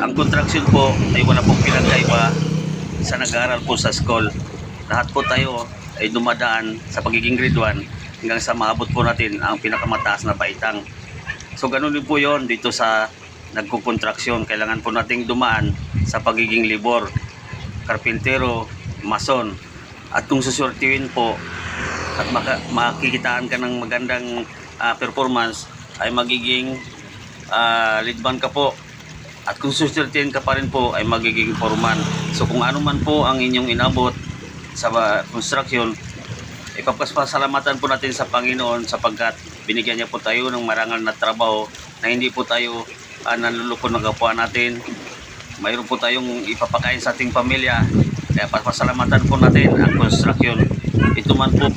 Ang construction po ay wala pong pinagkaiba sa nag-aaral po sa school. Lahat po tayo ay dumadaan sa pagiging grade 1 hanggang sa maabot po natin ang pinakamataas na baitang. So ganun din po yon dito sa nagkukontraksyon. Kailangan po nating dumaan sa pagiging libor, karpintero, mason. At kung susurtiwin po at makikitaan ka ng magandang performance, ay magiging leadman ka po. At kung susurtiwin ka pa rin po, ay magiging foreman. So kung ano man po ang inyong inabot sa construction, ipagpasalamatan po natin sa Panginoon sapagkat binigyan niya po tayo ng marangal na trabaho na hindi po tayo nanlulukod ng kapwa natin. Mayroon po tayong ipapakain sa ating pamilya, kaya pasalamatan po natin ang construction. Ito man po